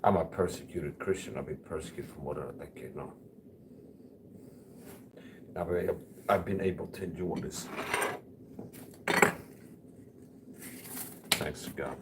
I'm a persecuted Christian. I've been persecuted for more than a decade now. I've been able to endure this. Thanks to God.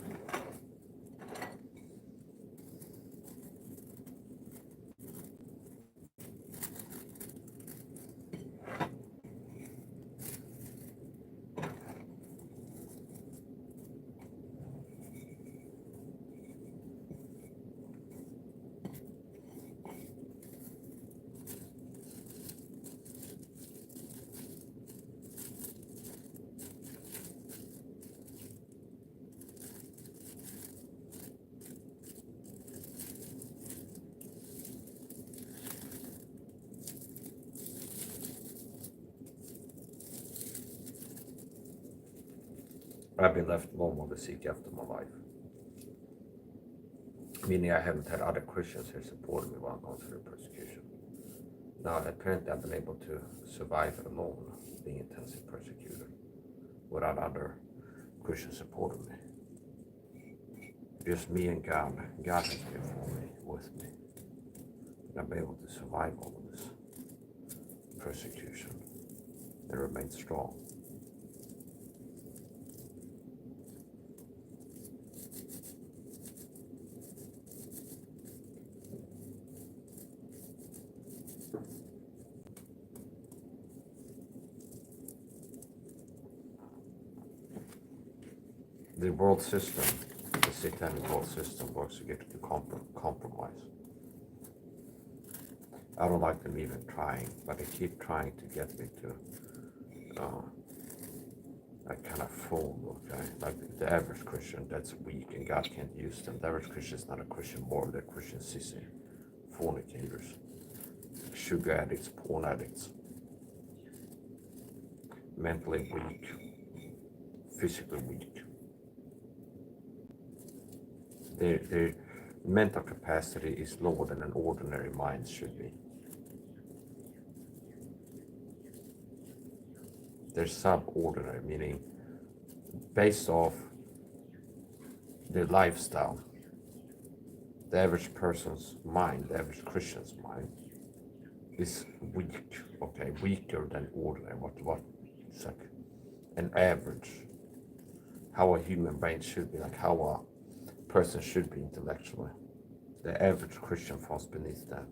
I've been left alone on the seek after my life. Meaning I haven't had other Christians here supporting me while I'm going through persecution. Now, apparently I've been able to survive alone, being intensely persecuted, without other Christians supporting me. Just me and God. God has been for me, with me. And I've been able to survive all of this persecution and remain strong. The world system, the satanic world system, works to get you to compromise. I don't like them even trying, but they keep trying to get me to that kind of fool, okay? Like the average Christian that's weak and God can't use them. The average Christian is not a Christian moral, they're Christian sissy, fornicators, sugar addicts, porn addicts, mentally weak, physically weak. Their mental capacity is lower than an ordinary mind should be. They're subordinary, meaning based off their lifestyle. The average person's mind, the average Christian's mind, is weak, okay, weaker than ordinary. What? It's like an average. How a human brain should be, like how a person should be intellectually. The average Christian falls beneath that.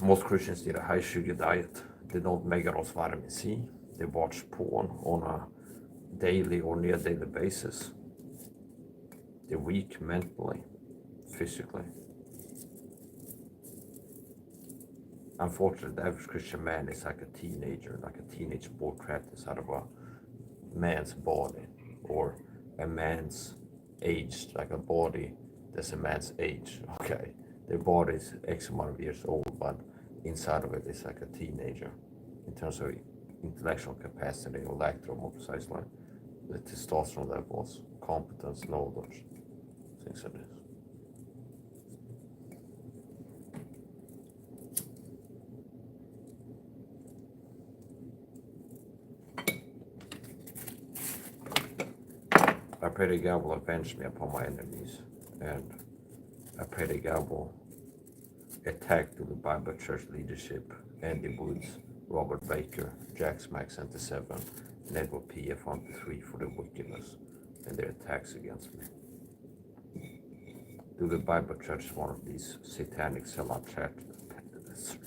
Most Christians eat a high sugar diet. They don't make it off vitamin C. They watch porn on a daily or near daily basis. They're weak mentally, physically. Unfortunately, the average Christian man is like a teenager, like a teenage boy trapped inside of a man's body, or a man's age, like a body that's a man's age, okay? Their body is X amount of years old, but inside of it is like a teenager in terms of intellectual capacity, or lack thereof, more precisely, the testosterone levels, competence, knowledge, things like this. I pray that God will avenge me upon my enemies, and I pray that God will attack the Bible Church leadership, Andy Woods, Robert Baker, Jack Smack 77, and Edward P. F. 1-3 for their wickedness and their attacks against me. Do the Bible Church is one of these satanic sellout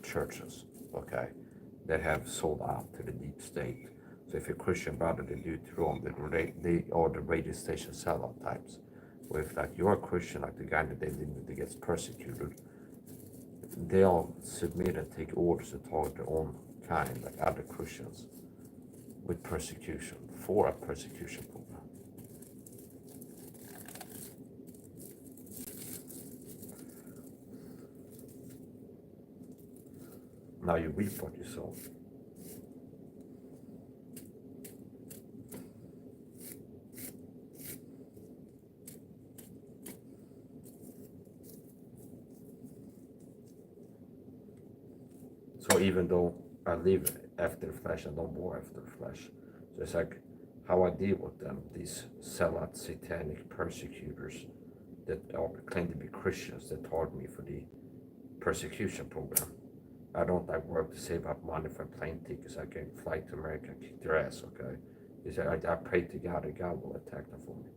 churches, okay, that have sold out to the deep state. So if you're a Christian brother, they do it wrong. They are the radio station sellout types. Where if like you're a Christian, like the guy that they live with that gets persecuted, they'll submit and take orders to target their own kind, like other Christians, with persecution, for a persecution program. Now you reap what you sow. even though I live after the flesh, I don't war after the flesh. So it's like how I deal with them, these zealot, satanic persecutors that claim to be Christians that taught me for the persecution program. I don't like work to save up money for plane tickets. I can fly to America and kick their ass, okay? He said, I pray to God that God will attack them for me.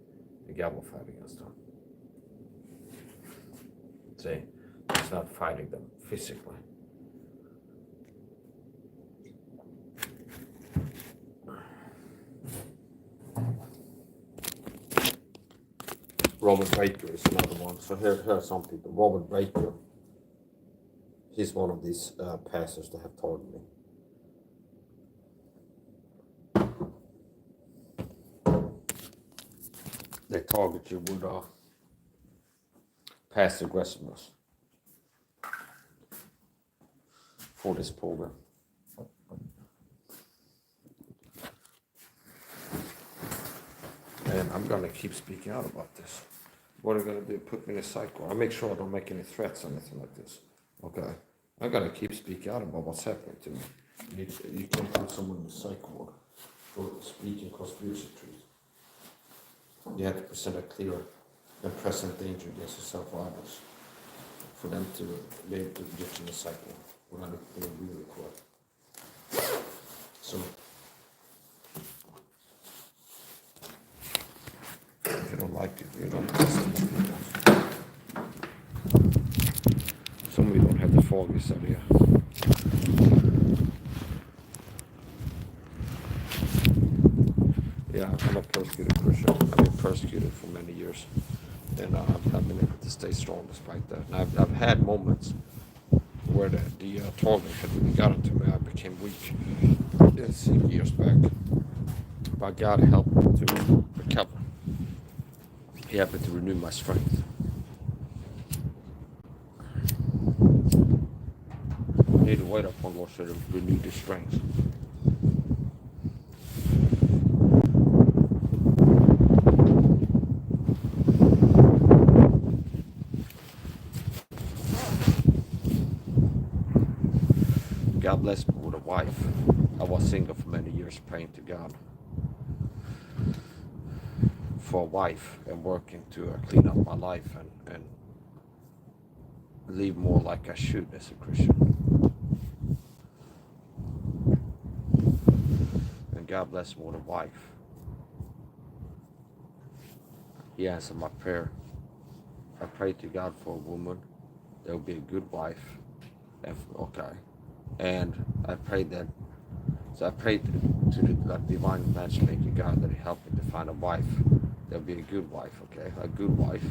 And God will fight against them. See, it's not fighting them physically. Robert Baker is another one. So here's something. Robert Baker, he's one of these pastors that have taught me. They target you with passive aggressiveness for this program. And I'm going to keep speaking out about this. What are you going to do? Put me in a psych ward. I make sure I don't make any threats or anything like this. Okay? I'm going to keep speaking out about what's happening to me. You can't put someone in a psych ward for speaking conspiracy truth. You have to present a clear and present danger against yourself or others for them to be able to get you in a psych ward without it being really correct. So, if you don't like it, you don't listen to people. Some of you don't have the foggiest idea. Yeah, I'm a persecuted Christian. I've been persecuted for many years. And I've been able to stay strong despite that. And I've had moments where the target had really gotten to me. I became weak. It's years back. But God helped me to recover. He helped me to renew my strength. You need to wait upon Lord to renew the strength. God blessed me with a wife. I was single for many years, praying to God for a wife and working to clean up my life and live more like I should as a Christian. And God blessed me with a wife. He answered my prayer. I prayed to God for a woman that would be a good wife. And I prayed to the divine matchmaker God that He helped me to find a wife that would be a good wife, okay? A good wife.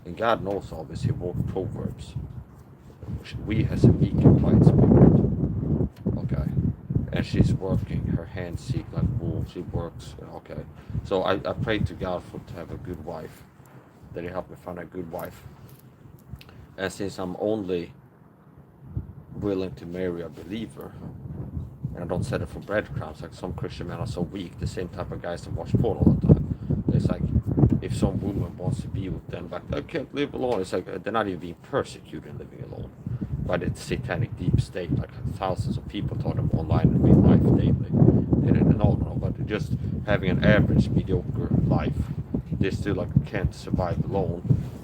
And God knows all this. He wrote Proverbs. We has a meek and quiet spirit, okay? And she's working. Her hands seek like wool. She works, okay? So I prayed to God to have a good wife, that He helped me find a good wife. And since I'm only willing to marry a believer, and I don't settle for breadcrumbs like some Christian men are so weak, the same type of guys that watch porn all the time. It's like, if some woman wants to be with them, but I can't live alone, it's like they're not even being persecuted living alone by the satanic deep state, like thousands of people taught them online in real life daily. And no, but just having an average mediocre life, they still like can't survive alone,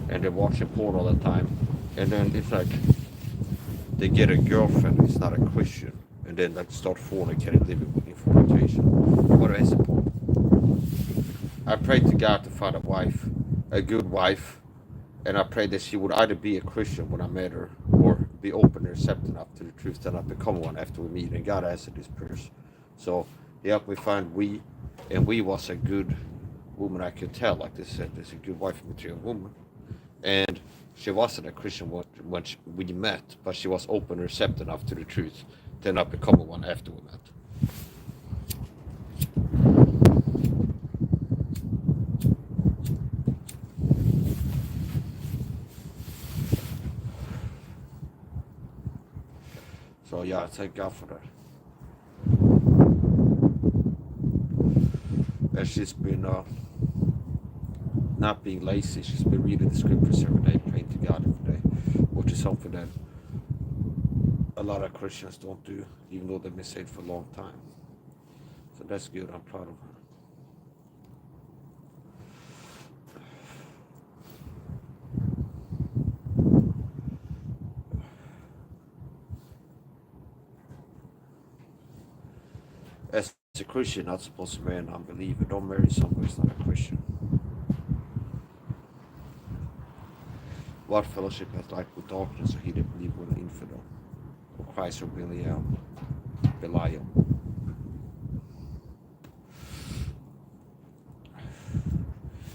and they're watching porn all the time, and then it's like they get a girlfriend who's not a Christian, and then like start fornicating, living with fornication. What is it? I prayed to God to find a wife, a good wife, and I prayed that she would either be a Christian when I met her, or be open and receptive enough to the truth that I become one after we meet. And God answered these prayers. So He helped me find we was a good woman. I could tell, like this is a good wife material woman, and she wasn't a Christian when we met, but she was open and receptive enough to the truth to not become one after we met. So yeah, I thank God for that. And she's been not being lazy. She's been reading the scriptures every day, praying to God every day, which is something that a lot of Christians don't do, even though they've been saved for a long time. So that's good. I'm proud of her. As a Christian, not supposed to marry an unbeliever. Don't marry someone who's not a Christian. What fellowship has light with darkness, or he that believe with an infidel, or Christ or Belial?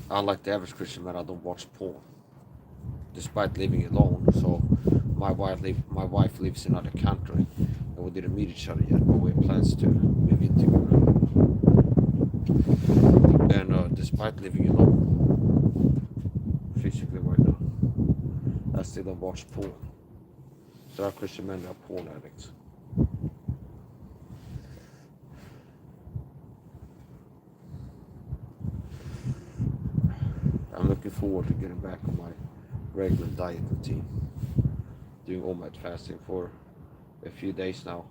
Unlike the average Christian man, I don't watch porn, despite living alone. So my wife lives in another country, and we didn't meet each other yet, but we have plans to move in together. And despite living alone, physically right now, I still don't watch porn. So our Christian men are porn addicts. I'm looking forward to getting back on my regular diet routine. Doing omit fasting for a few days now.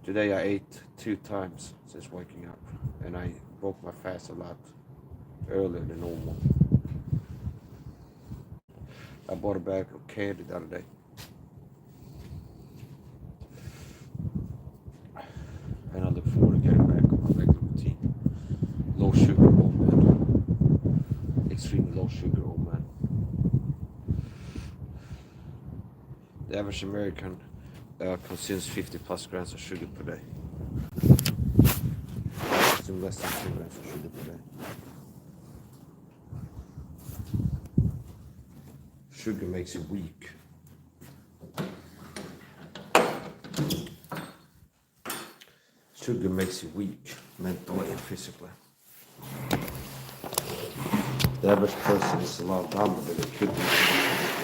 Today I ate 2 times since waking up, and I broke my fast a lot earlier than normal. I bought a bag of candy the other day. And I look forward to getting back on my regular routine. Low sugar, oh man. Extremely low sugar, oh man. The average American consumes 50 plus grams of sugar per day. Consume less than 2 grams of sugar per day. Sugar makes you weak. Sugar makes you weak, mentally and physically. The average person is a lot dumber than they could be in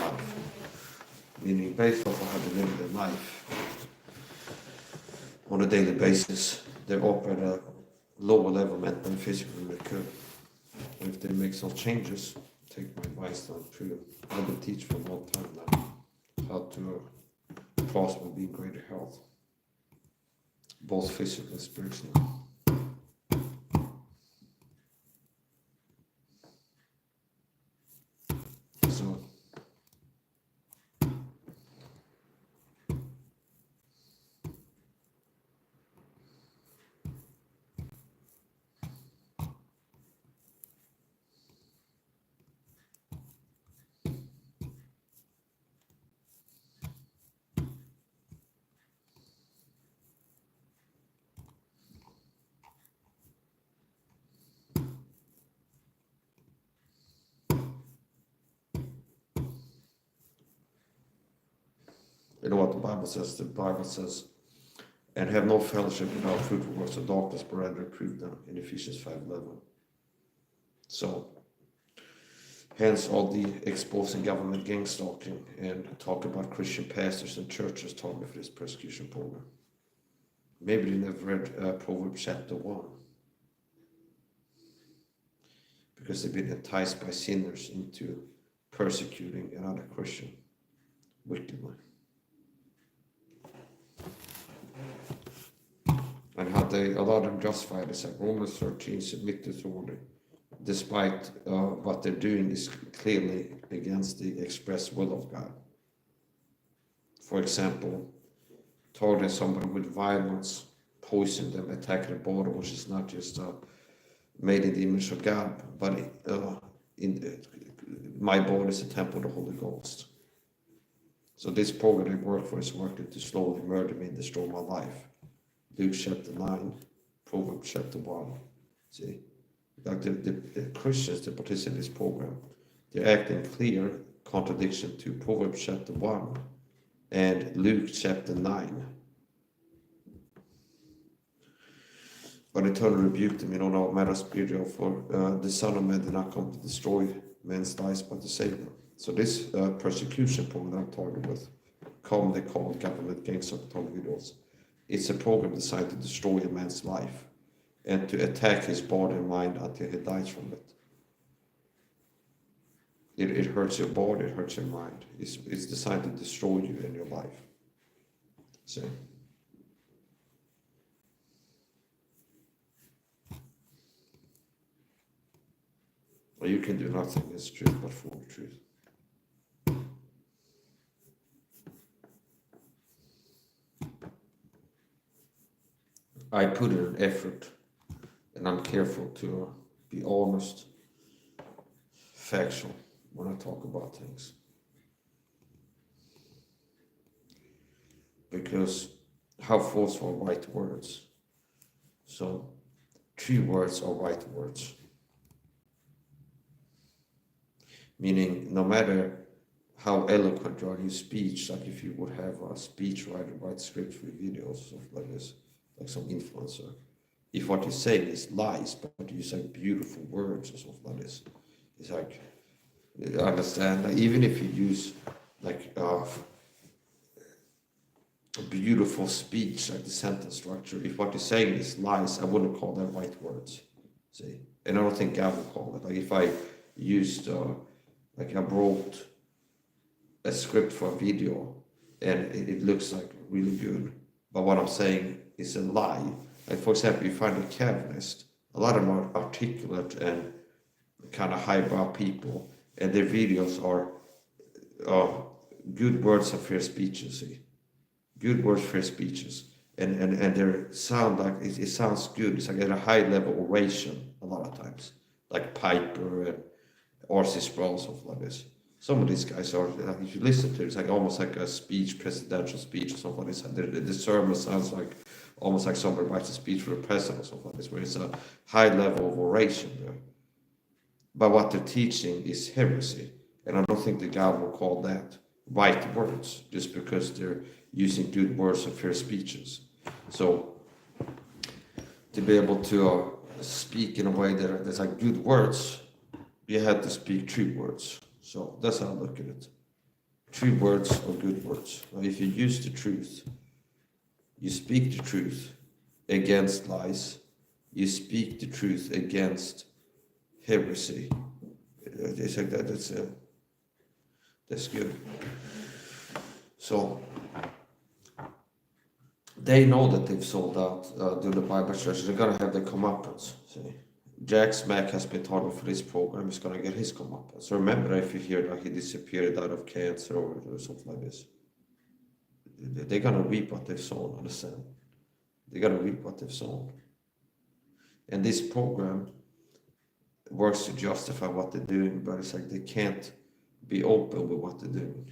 life. Meaning, based off of how they live their life on a daily basis, they operate at a lower level mentally and physically than they could. And if they make some changes, take my advice down through. I've been teaching for a long time now how to prosper and be in greater health, both physically and spiritually. So you know what the Bible says? The Bible says, and have no fellowship without fruitful works of darkness, but rather reprove them in Ephesians 5:11. So, hence all the exposing government gang stalking and talk about Christian pastors and churches talking for this persecution program. Maybe they never read Proverbs chapter 1, because they've been enticed by sinners into persecuting another Christian wickedly. And how they allow them justified is like Romans 13, submit to authority, despite what they're doing is clearly against the express will of God. For example, targeting somebody with violence, poison them, attacking a body, which is not just made in the image of God, but my body is a temple of the Holy Ghost. So this program they work for is working to slowly murder me and destroy my life. Luke chapter 9, Proverbs chapter 1. See, like the Christians that participate in this program, they're acting clear contradiction to Proverbs chapter 1 and Luke chapter 9. But eternal rebuke them, no matter spiritual, for the Son of Man did not come to destroy men's lives, but to save them. So this persecution program that I'm talking with, commonly called government gangs of videos, it's a program designed to destroy a man's life and to attack his body and mind until he dies from it. It hurts your body, it hurts your mind. It's designed to destroy you in your life. See? Well, you can do nothing against truth but for the truth. I put in an effort, and I'm careful to be honest, factual when I talk about things. Because how false are right words? So, true words are right words. Meaning, no matter how eloquent you are in your speech, like if you would have a speech writer write scripts for videos, stuff like this, like some influencer. If what you're saying is lies, but you say beautiful words or stuff like this, it's like, you understand, like even if you use like a beautiful speech, like the sentence structure, if what you're saying is lies, I wouldn't call that right words. See? And I don't think God would call it. Like if I used, like I wrote a script for a video and it looks like really good, but what I'm saying is a lie. Like for example, you find a Calvinist, a lot of them are articulate and kind of highbrow people, and their videos are good words of fair speeches. See? Good words, fair speeches, and they sound like it sounds good. It's like at a high level oration a lot of times, like Piper and R.C. Sproul, stuff like this. Some of these guys are, like, if you listen to it, it's like almost like a speech, presidential speech or something like this. The sermon sounds like almost like somebody writes a speech for the president or something like this, where it's a high level of oration there. But what they're teaching is heresy, and I don't think the God will call that right words just because they're using good words of fair speeches. So to be able to speak in a way that there's like good words, you have to speak true words. So that's how I look at it. True words or good words. Now, if you use the truth, you speak the truth against lies, you speak the truth against heresy. It's like that. That's good. So they know that they've sold out to the Bible church. They're gonna have their comeuppance. See, Jack Smack has been targeted for this program. He's gonna get his comeuppance. So remember, if you hear that he disappeared out of cancer or something like this, they're gonna reap what they've sown. Understand? They're gonna reap what they've sown. And this program works to justify what they're doing, but it's like they can't be open with what they're doing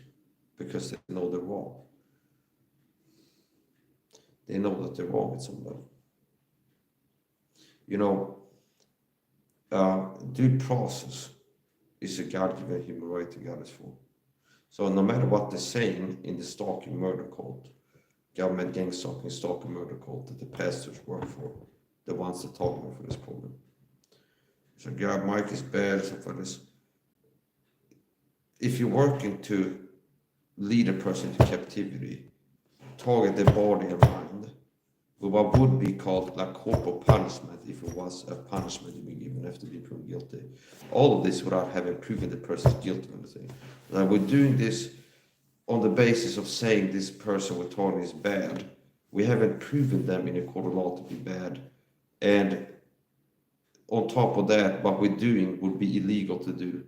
because they know they're wrong. They know that they're wrong with somebody. You know, due process is a God-given human right to God is for. So no matter what they're saying in the stalking murder cult, government gang stalking murder cult that the pastors work for, the ones that talk about for this program. So God, Mike is bad, so for this. If you're working to lead a person to captivity, target their body and mind, with what would be called like corporal punishment, if it was a punishment to be given after being proven guilty. All of this without having proven the person's guilty or anything. Now we're doing this on the basis of saying this person we're targeting is bad. We haven't proven them in a court of law to be bad. And on top of that, what we're doing would be illegal to do,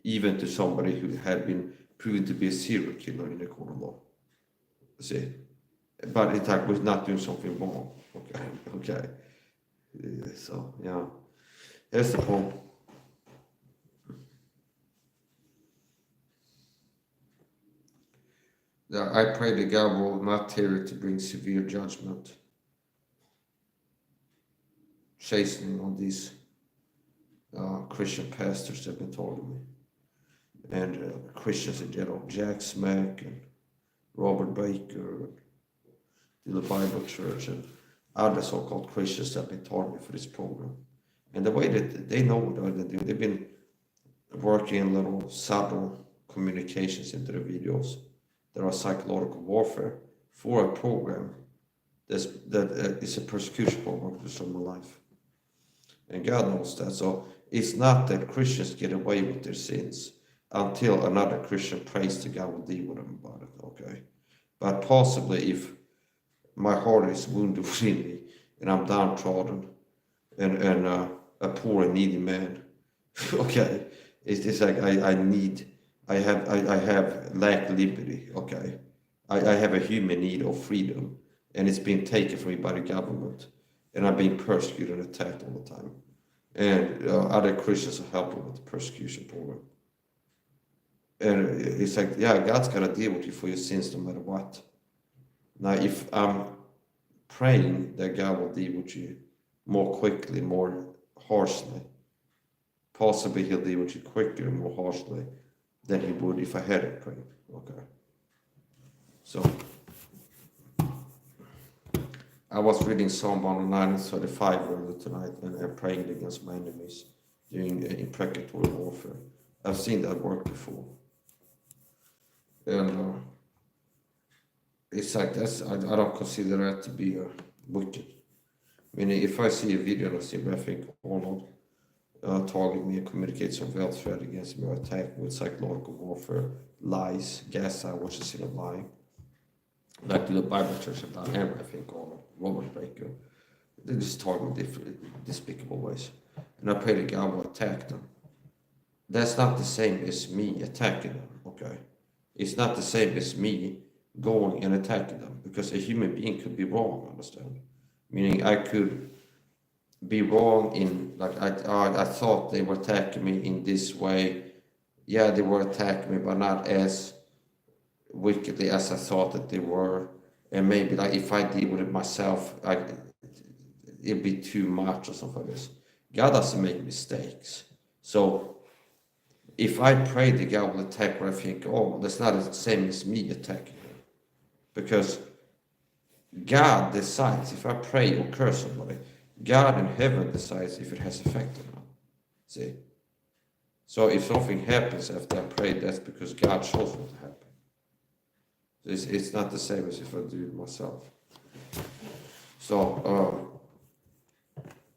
even to somebody who had been proven to be a serial killer in a court of law. See? But it's like we're not doing something wrong. Okay. So, yeah. Here's the point. I pray that God will not tear it to bring severe judgment, chastening on these Christian pastors that have been told me, and Christians in general, Jack Smack and Robert Baker, the Bible Church, and other so-called Christians that have been targeted for this program. And the way that they know what they do, they've been working in little subtle communications into the videos. There are psychological warfare for a program that is a persecution program for some life. And God knows that. So it's not that Christians get away with their sins. until another Christian prays to God will deal with them about it, okay? But possibly if my heart is wounded within me and I'm downtrodden and a poor and needy man, okay, it's like I have lack liberty, okay? I have a human need of freedom, and it's being taken from me by the government, and I'm being persecuted and attacked all the time. And other Christians are helping with the persecution program. And it's like, yeah, God's gonna deal with you for your sins no matter what. Now, if I'm praying that God will deal with you more quickly, more harshly, possibly He'll deal with you quicker and more harshly than He would if I hadn't prayed. Okay. So I was reading Psalm 109 and 35 earlier tonight and praying against my enemies during imprecatory warfare. I've seen that work before. And it's like I don't consider that to be wicked. Meaning, if I see a video and I see Rafik Arnold target me and communicate some veiled threat against me or attack me with psychological warfare, lies, gaslight, which is sin of lying, like the Bible Church have done, and Rafik Arnold, Robert Baker, they just target me in different despicable ways. And I pray that God will attack them. That's not the same as me attacking them, okay? It's not the same as me going and attacking them, because a human being could be wrong, understand? Meaning I could be wrong in, like, I thought they were attacking me in this way. Yeah, they were attacking me, but not as wickedly as I thought that they were. And maybe, like, if I deal with it myself, it'd be too much or something like this. God doesn't make mistakes. So if I pray that God will attack what I think, oh, that's not the same as me attacking him. Because God decides, if I pray or curse somebody, God in heaven decides if it has effect or not. See? So if something happens after I pray, that's because God chose what to happen. It's not the same as if I do it myself. So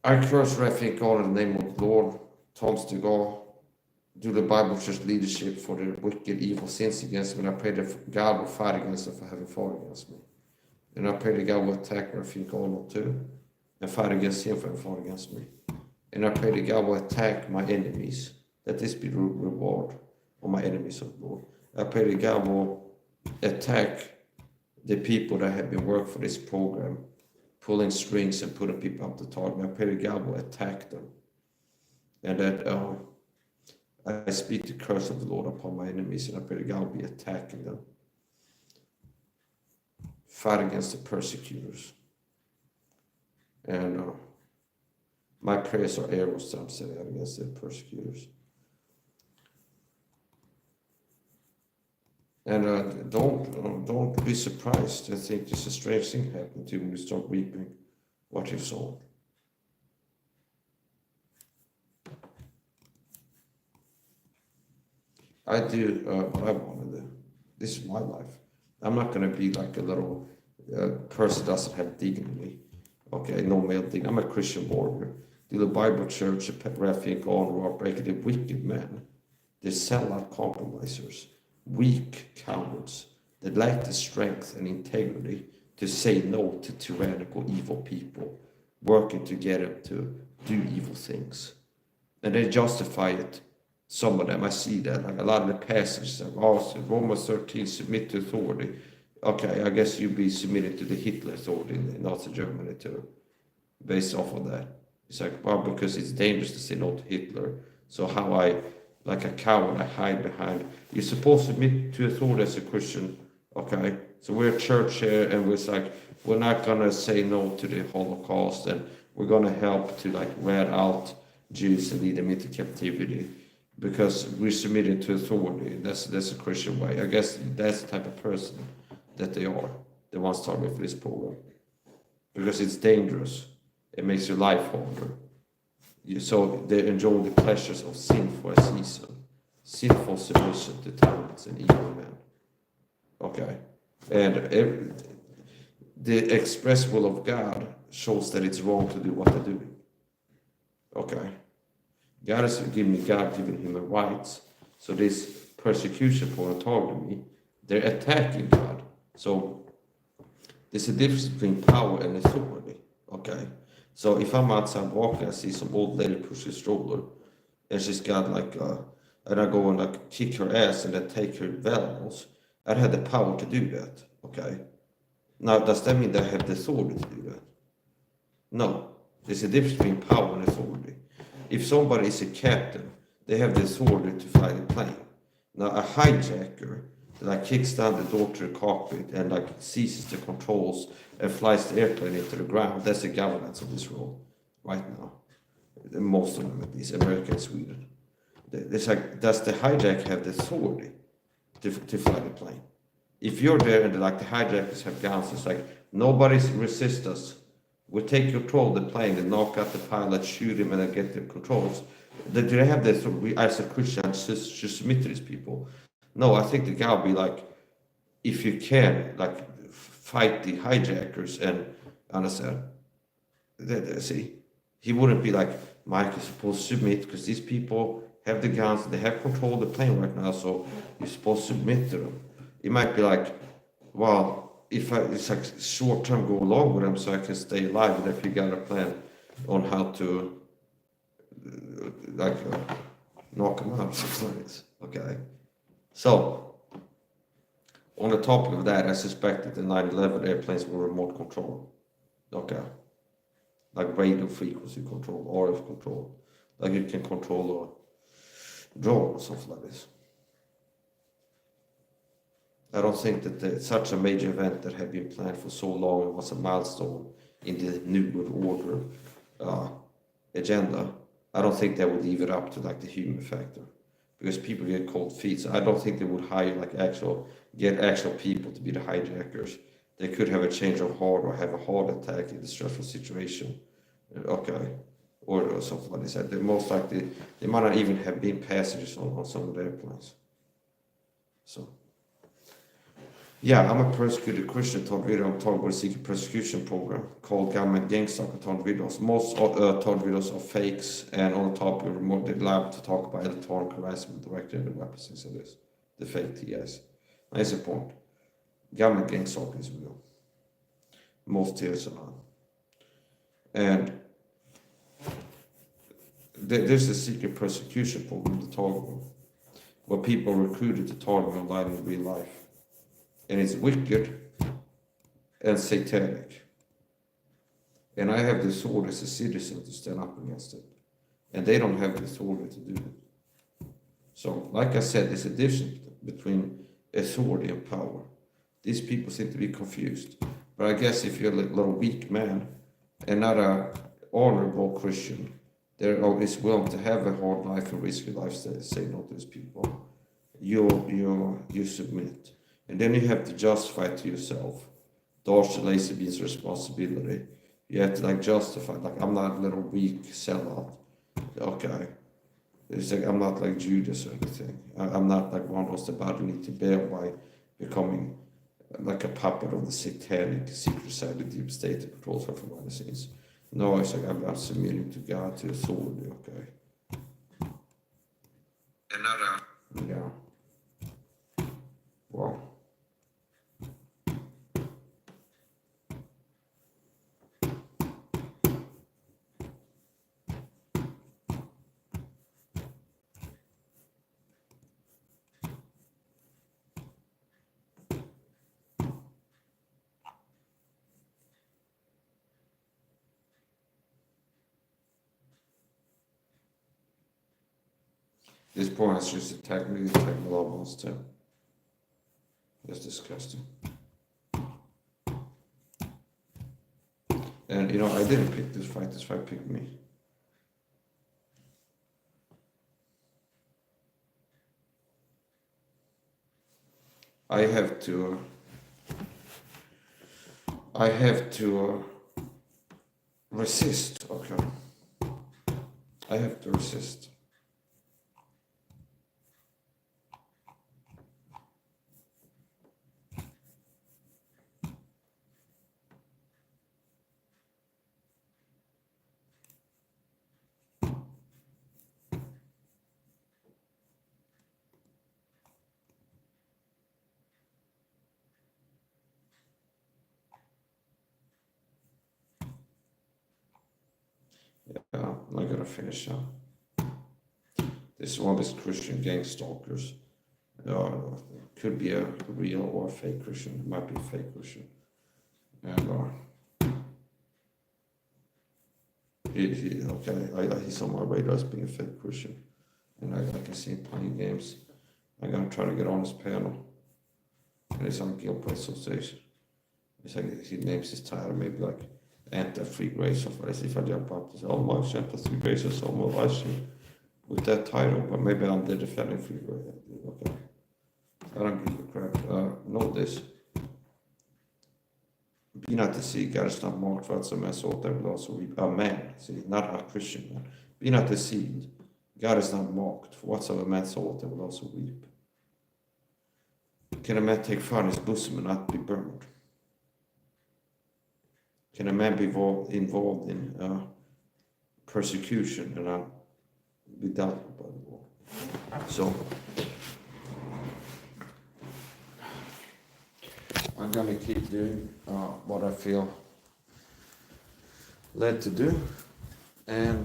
I curse Rafik God in the name of the Lord, Tom's to God, do the Bible Church leadership for the wicked, evil sins against me. And I pray that God will fight against them for having fought against me. And I pray that God will attack Rafik God too, and fight against him for having fought against me. And I pray that God will attack my enemies, that this be the reward of my enemies of the Lord. I pray that God will attack the people that have been working for this program, pulling strings and putting people up to target. I pray that God will attack them. And that I speak the curse of the Lord upon my enemies, and I pray that God will be attacking them. Fight against the persecutors. And my prayers are arrows that I'm sending out against the persecutors. And don't be surprised. I think there's a strange thing happening to you when you start reaping what you've sown. I do what I want to do. This is my life. I'm not going to be like a little person that doesn't have dignity. Okay, no male dignity. I'm a Christian warrior. The Bible Church, Rafik on Rob Breaker, the wicked men. They're sellout compromisers, weak cowards that lack the strength and integrity to say no to tyrannical, evil people working together to do evil things. And they justify it. Some of them, I see that, like a lot of the passages of Romans 13, submit to authority. Okay, I guess you'd be submitted to the Hitler authority in Nazi Germany too, based off of that. It's like, well, because it's dangerous to say no to Hitler. So how like a coward, I hide behind. You're supposed to submit to authority as a Christian, okay? So we're a church here, and we're not gonna say no to the Holocaust, and we're gonna help to like rat out Jews and lead them into captivity, because we're submitted to authority. That's a Christian way. I guess that's the type of person that they are, the ones targeted for this program. Because it's dangerous. It makes your life harder. So they enjoy the pleasures of sin for a season. Sinful submission to tyrants and evil men. Okay? And the express will of God shows that it's wrong to do what they're doing. Okay? God has given human rights. So this persecution for targeting me, they're attacking God. So there's a difference between power and authority. Okay. So if I'm outside walking, I see some old lady push a stroller, and she's got like, and I go and like kick her ass and then take her valuables. I had the power to do that. Okay. Now, does that mean that I have the authority to do that? No. There's a difference between power and authority. If somebody is a captain, they have the authority to fly the plane. Now, a hijacker that like kicks down the door to the cockpit and like seizes the controls and flies the airplane into the ground, that's the governance of this world right now. Most of them, at least, America and Sweden. It's like, does the hijacker have the authority to fly the plane? If you're there and like the hijackers have guns, it's like nobody resist us. We take control of the plane and knock out the pilot, shoot him, and then get the controls. Do they have this? We, as a Christian, should submit to these people? No, I think the guy will be like, if you can, like, fight the hijackers and understand. See, he wouldn't be like, Mike is supposed to submit because these people have the guns, they have control of the plane right now, so you're supposed to submit to them. It might be like, well, if it's like short term go along with them so I can stay alive, and if you got a plan on how to knock them out, something like this. Okay. So on the topic of that, I suspect that the 9/11 airplanes were remote control. Okay. Like radio frequency control, RF control. Like you can control a drone or something like this. I don't think that such a major event that had been planned for so long and was a milestone in the New World Order agenda. I don't think they would leave it up to like the human factor, because people get cold feet. So I don't think they would hire like get actual people to be the hijackers. They could have a change of heart or have a heart attack in the stressful situation. Okay. Or something like this. They most likely, they might not even have been passengers on some of the airplanes. So, yeah, I'm a persecuted Christian. I'm talking about a secret persecution program called Government Gang Stalker torn videos. Most torn videos are fakes, and on top of remote, they love to talk about electronic harassment directed at weapons. So this, the fake TS. Nice point. Government Gang Stalker is real. Most TS are not. And there's a secret persecution program, the target, where people are recruited to target online in real life. And it's wicked and satanic. And I have the authority as a citizen to stand up against it. And they don't have the authority to do it. So, like I said, there's a difference between authority and power. These people seem to be confused. But I guess if you're a little weak man and not an honorable Christian, they're always willing to have a hard life and risk your life, say no to these people. You submit. And then you have to justify to yourself, dodge the lazy beans responsibility. You have to like justify, like I'm not a little weak sellout. Okay. It's like I'm not like Judas or anything. I'm not like one of those that body need to bear by becoming like a puppet of the satanic secret side of the deep state that controls her from behind the scenes. No, it's like I'm submitting to God, to authority, okay? Another. Yeah. Well. This point is just attack me, attack my loved ones too. That's disgusting. And you know, I didn't pick this fight picked me. I have to resist, okay? I have to resist. Yeah, I'm gonna finish now. This one is Christian gang stalkers. Could be a real or a fake Christian. It might be a fake Christian. And he's on my radar as being a fake Christian. And I can see him playing games. I'm gonna try to get on his panel. And it's on guilt by association. It's like he names his title maybe like anti-free grace or what. If I jump up and say, oh, my anti-free grace or so much with that title, but maybe I'm the defending free grace. Okay. I don't give a crap. Know this. Be not deceived. God is not marked for some as ought that will also reap. A man, see, not a Christian man. Be not deceived. God is not mocked, for whatsoever man soweth, that will also reap. Can a man take fire in his bosom and not be burned? Can a man be involved in persecution and not be dealt with by the Lord? So, I'm gonna keep doing what I feel led to do, and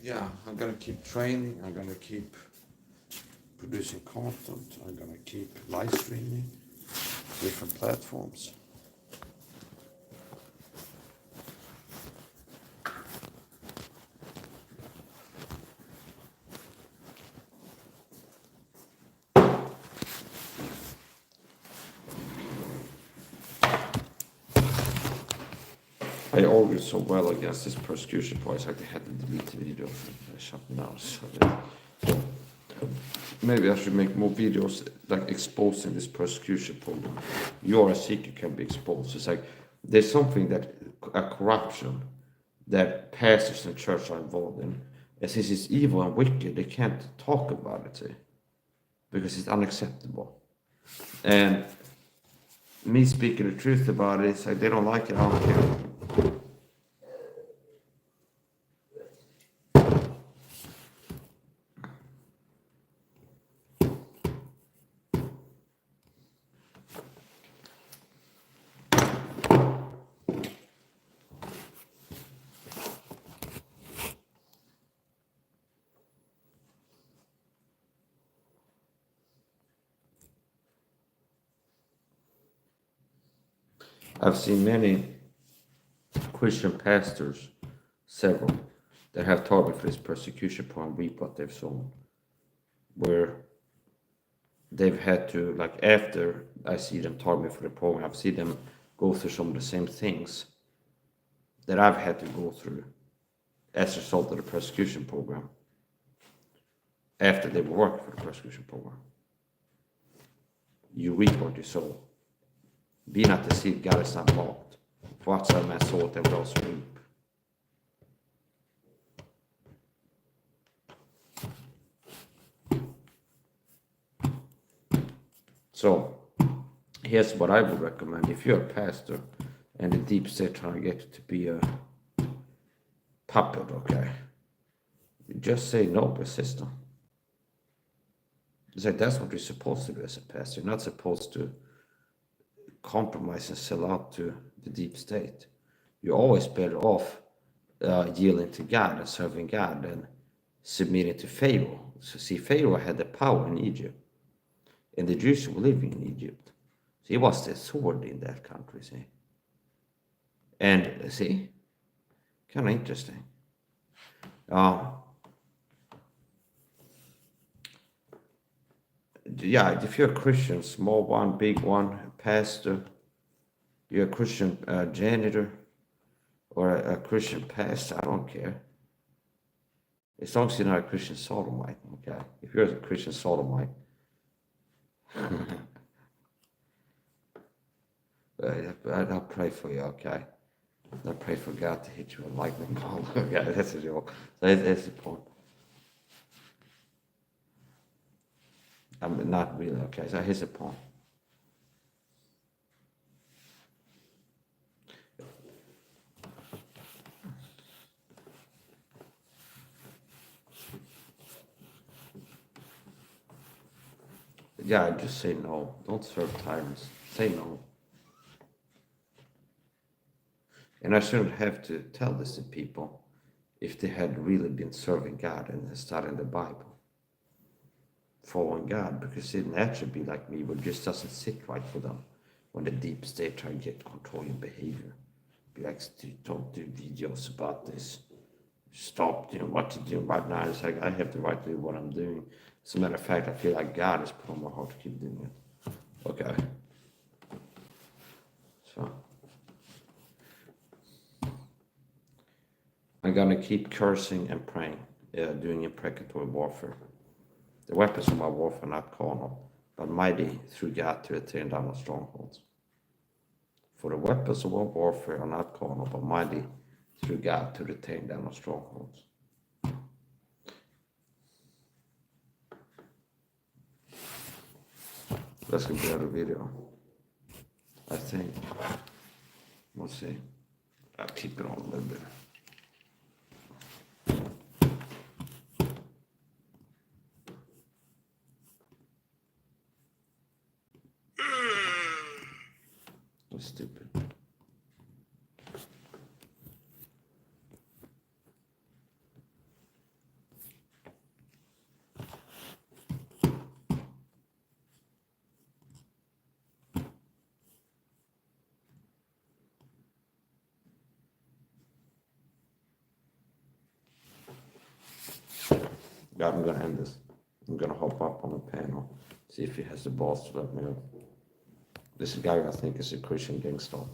yeah, I'm gonna keep training. I'm gonna keep producing content. I'm gonna keep live streaming different platforms. I argued so well against this persecution point, I had to delete the video and shut it down. So maybe I should make more videos like exposing this persecution program. You are a seeker can be exposed. It's like there's something that a corruption that pastors and church are involved in. And since it's evil and wicked, they can't talk about it, see, because it's unacceptable. And me speaking the truth about it, it's like they don't like it, I don't care. I've seen many Christian pastors, several, that have targeted for this persecution upon reap what they've sown, where they've had to, like after I see them target for the program, I've seen them go through some of the same things that I've had to go through as a result of the persecution program after they were working for the persecution program. You reap what you sow. Be not deceived, God is not mocked. For whatsoever man soweth, that will also reap. So, here's what I would recommend. If you're a pastor and the deep state trying to get you to be a puppet, okay, just say no, persist on. It's like that's what you're supposed to do as a pastor. You're not supposed to compromise and sell out to the deep state. You're always better off yielding to God and serving God than submitting to Pharaoh. So see, Pharaoh had the power in Egypt, and the Jews were living in Egypt. So he was the sword in that country, see. And see, kind of interesting. Yeah, if you're a Christian, small one, big one, pastor, you're a Christian janitor, or a Christian pastor, I don't care. As long as you're not a Christian sodomite, okay? If you're a Christian sodomite, I'll pray for you, okay? I'll pray for God to hit you with lightning bolt. Okay, that's a joke. That's the point. I'm not really, okay, so here's the point. Yeah, just say no. Don't serve tyrants. Say no. And I shouldn't have to tell this to people if they had really been serving God and studying the Bible, following God, because it naturally be like me, but it just doesn't sit right with them when the deep state try to get control your behavior. Be like, don't do videos about this. Stop doing what you're doing right now. It's like I have the right to do what I'm doing. As a matter of fact, I feel like God has put on my heart to keep doing it. Okay. So I'm gonna keep cursing and praying, doing imprecatory warfare. The weapons of my warfare are not carnal, but mighty through God to the tearing down of strongholds. For the weapons of our warfare are not carnal, but mighty through God to the tearing down of strongholds. That's gonna be another video, I think. We'll see. I'll keep it on a little bit. That's stupid. God, I'm gonna end this. I'm gonna hop up on the panel, see if he has the balls to let me know. This guy I think is a Christian gang stalker.